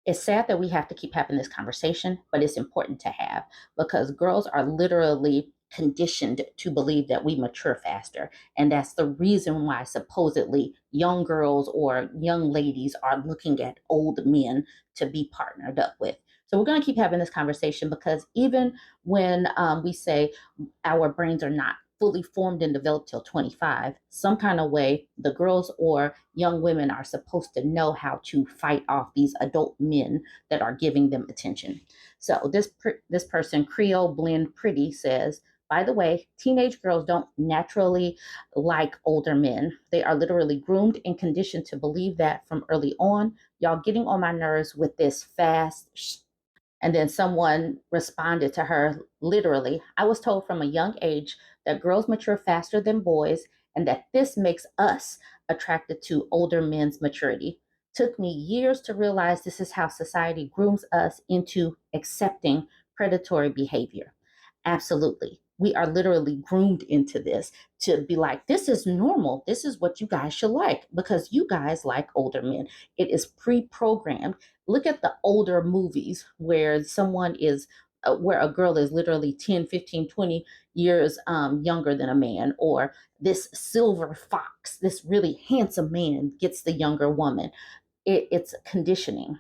It's sad that we have to keep having this conversation, but it's important to have because girls are literally conditioned to believe that we mature faster. And that's the reason why supposedly young girls or young ladies are looking at old men to be partnered up with. So we're going to keep having this conversation because even when we say our brains are not fully formed and developed till 25, some kind of way the girls or young women are supposed to know how to fight off these adult men that are giving them attention. So this person, Creole Blend Pretty, says, by the way, teenage girls don't naturally like older men. They are literally groomed and conditioned to believe that from early on. Y'all getting on my nerves with this fast. And then someone responded to her literally, I was told from a young age that girls mature faster than boys and that this makes us attracted to older men's maturity. Took me years to realize this is how society grooms us into accepting predatory behavior. Absolutely. We are literally groomed into this to be like, this is normal. This is what you guys should like because you guys like older men. It is pre programmed. Look at the older movies where someone is, where a girl is literally 10, 15, 20 years younger than a man, or this silver fox, this really handsome man gets the younger woman. It's conditioning.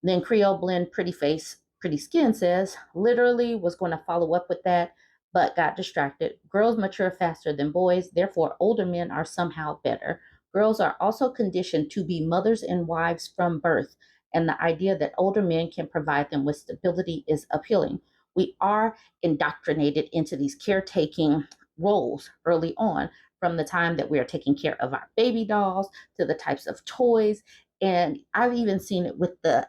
Then Creole Blend Pretty Face, Pretty Skin says, literally was going to follow up with that, but got distracted. Girls mature faster than boys, therefore, older men are somehow better. Girls are also conditioned to be mothers and wives from birth, and the idea that older men can provide them with stability is appealing. We are indoctrinated into these caretaking roles early on, from the time that we are taking care of our baby dolls to the types of toys. And I've even seen it with the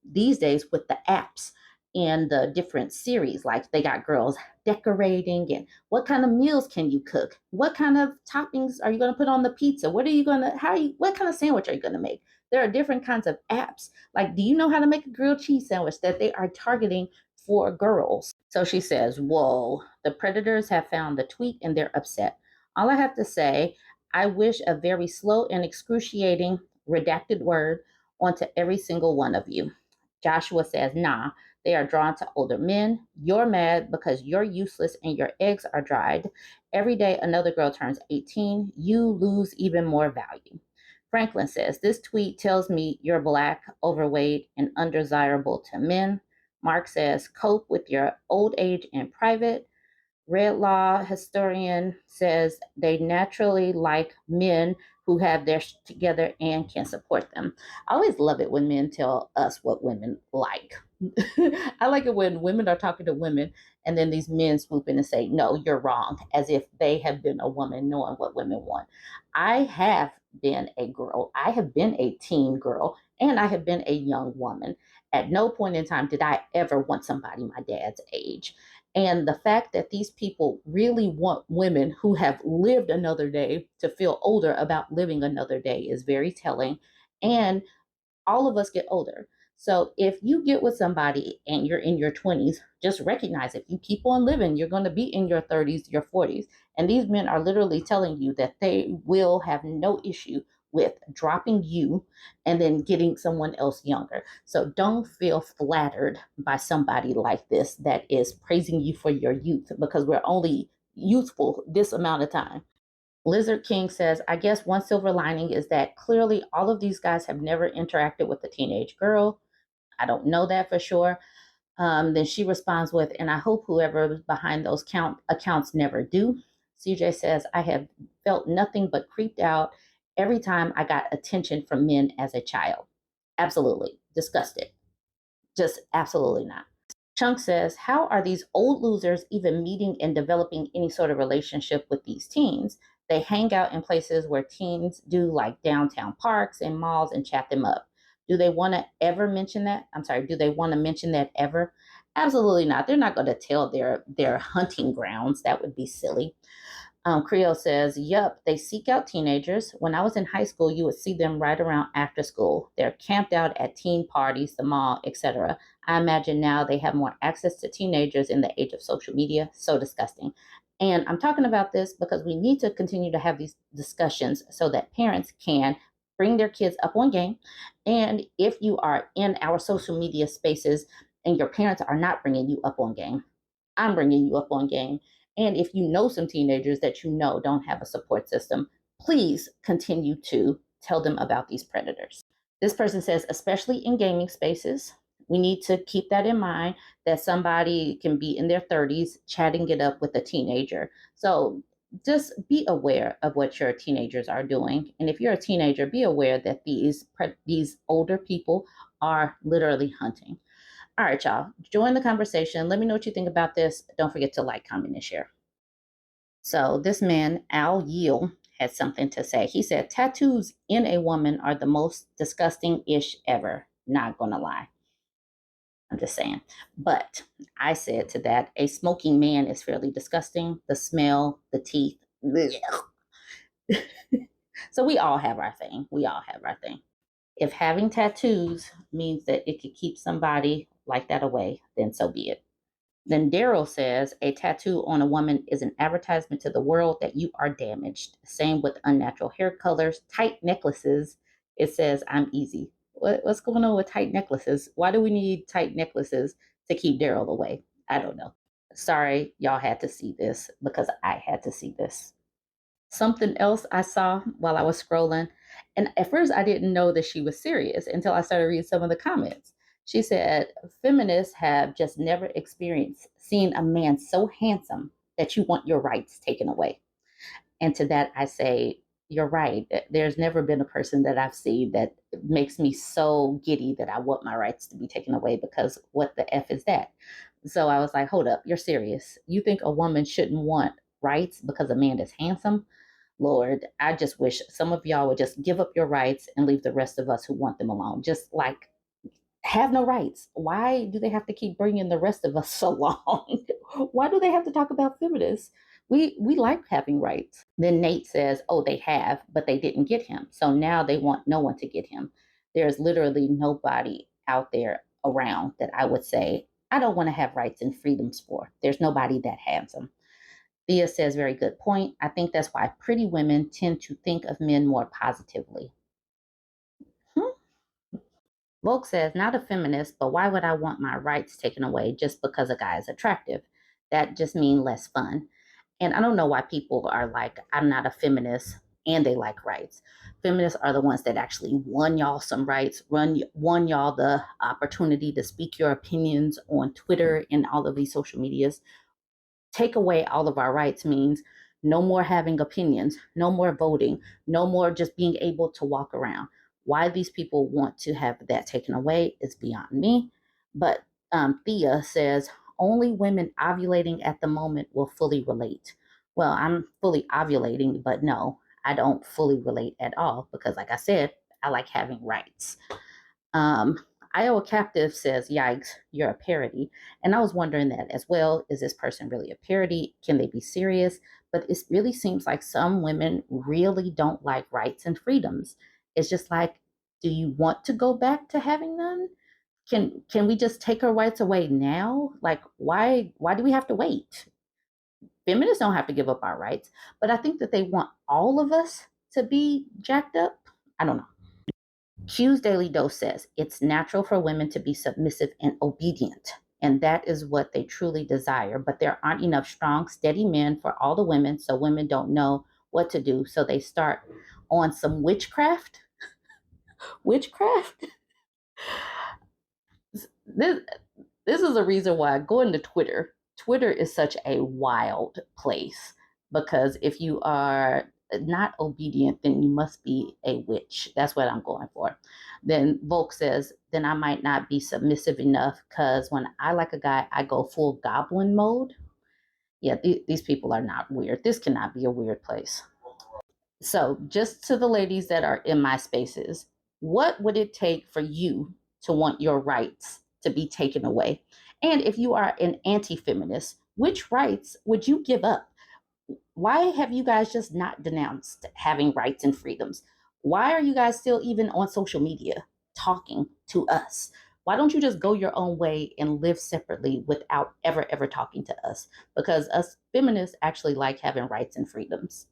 these days with the apps and the different series. Like they got girls decorating and what kind of meals can you cook? What kind of toppings are you going to put on the pizza? What are you going to, what kind of sandwich are you going to make? There are different kinds of apps. Like, do you know how to make a grilled cheese sandwich that they are targeting for girls? So she says, whoa, the predators have found the tweet and they're upset. All I have to say, I wish a very slow and excruciating redacted word onto every single one of you. Joshua says, nah, they are drawn to older men. You're mad because you're useless and your eggs are dried. Every day another girl turns 18, you lose even more value. Franklin says, this tweet tells me you're black, overweight, and undesirable to men. Mark says, cope with your old age in private. Red Law historian says they naturally like men who have their shit together and can support them. I always love it when men tell us what women like. I like it when women are talking to women and then these men swoop in and say, no, you're wrong, as if they have been a woman knowing what women want. I have been a girl, I have been a teen girl, and I have been a young woman. At no point in time did I ever want somebody my dad's age. And the fact that these people really want women who have lived another day to feel older about living another day is very telling. And all of us get older. So if you get with somebody and you're in your 20s, just recognize if you keep on living, you're going to be in your 30s, your 40s. And these men are literally telling you that they will have no issue with dropping you and then getting someone else younger. So don't feel flattered by somebody like this that is praising you for your youth, because we're only youthful this amount of time. Lizard King says, I guess one silver lining is that clearly all of these guys have never interacted with a teenage girl. I don't know that for sure. Then she responds with, and I hope whoever is behind those accounts never do. CJ says, I have felt nothing but creeped out every time I got attention from men as a child. Absolutely. Disgusted. Just absolutely not. Chunk says, how are these old losers even meeting and developing any sort of relationship with these teens? They hang out in places where teens do, like downtown parks and malls, and chat them up. Do they want to ever mention that? I'm sorry, do they want to mention that ever? Absolutely not. They're not going to tell their hunting grounds. That would be silly. Creole says, yup, they seek out teenagers. When I was in high school, you would see them right around after school. They're camped out at teen parties, the mall, etc. I imagine now they have more access to teenagers in the age of social media. So disgusting. And I'm talking about this because we need to continue to have these discussions so that parents can bring their kids up on game. And if you are in our social media spaces and your parents are not bringing you up on game, I'm bringing you up on game. And if you know some teenagers that you know don't have a support system, please continue to tell them about these predators. This person says, especially in gaming spaces, we need to keep that in mind that somebody can be in their 30s chatting it up with a teenager. So just be aware of what your teenagers are doing. And if you're a teenager, be aware that these older people are literally hunting. All right, y'all, join the conversation. Let me know what you think about this. Don't forget to like, comment, and share. So this man, Al Yeel, had something to say. He said, tattoos in a woman are the most disgusting-ish ever. Not gonna lie. I'm just saying. But I said to that, a smoking man is fairly disgusting. The smell, the teeth. So we all have our thing. We all have our thing. If having tattoos means that it could keep somebody like that away, then so be it. Then Daryl says a tattoo on a woman is an advertisement to the world that you are damaged. Same with unnatural hair colors, tight necklaces. It says I'm easy. What's going on with tight necklaces? Why do we need tight necklaces to keep Daryl away? I don't know. Sorry, y'all had to see this because I had to see this. Something else I saw while I was scrolling, and at first I didn't know that she was serious until I started reading some of the comments. She said, feminists have just never experienced seeing a man so handsome that you want your rights taken away. And to that, I say, you're right. There's never been a person that I've seen that makes me so giddy that I want my rights to be taken away because what the F is that? So I was like, hold up, you're serious. You think a woman shouldn't want rights because a man is handsome? Lord, I just wish some of y'all would just give up your rights and leave the rest of us who want them alone. Just like have no rights. Why do they have to keep bringing the rest of us along? Why do they have to talk about feminists? We like having rights. Then Nate says, oh, they have, but they didn't get him. So now they want no one to get him. There's literally nobody out there around that I would say, I don't want to have rights and freedoms for. There's nobody that has them. Thea says, very good point. I think that's why pretty women tend to think of men more positively. Volk says, not a feminist, but why would I want my rights taken away just because a guy is attractive? That just means less fun. And I don't know why people are like, I'm not a feminist and they like rights. Feminists are the ones that actually won y'all some rights, won y'all the opportunity to speak your opinions on Twitter and all of these social medias. Take away all of our rights means no more having opinions, no more voting, no more just being able to walk around. Why these people want to have that taken away is beyond me. But Thea says only women ovulating at the moment will fully relate. Well, I'm fully ovulating, but no, I don't fully relate at all because, like I said, I like having rights. Um, Iowa Captive says, yikes, you're a parody. And I was wondering that as well. Is this person really a parody? Can they be serious? But it really seems like some women really don't like rights and freedoms. It's just like, do you want to go back to having them? Can we just take our rights away now? Like, why do we have to wait? Feminists don't have to give up our rights, but I think that they want all of us to be jacked up. I don't know. Q's Daily Dose says it's natural for women to be submissive and obedient, and that is what they truly desire. But there aren't enough strong, steady men for all the women, so women don't know what to do. So they start on some witchcraft. Witchcraft? This, this is a reason why going to Twitter. Twitter is such a wild place because if you are not obedient, then you must be a witch. That's what I'm going for. Then Volk says, then I might not be submissive enough because when I like a guy, I go full goblin mode. Yeah, these people are not weird. This cannot be a weird place. So, just to the ladies that are in my spaces, what would it take for you to want your rights to be taken away? And if you are an anti feminist, which rights would you give up? Why have you guys just not denounced having rights and freedoms? Why are you guys still even on social media talking to us? Why don't you just go your own way and live separately without ever talking to us? Because us feminists actually like having rights and freedoms.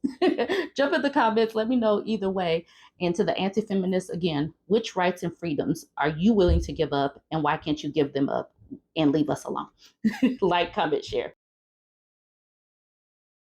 Jump in the comments, let me know either way. And to the anti-feminists, again, which rights and freedoms are you willing to give up, and why can't you give them up and leave us alone? Like, comment, share.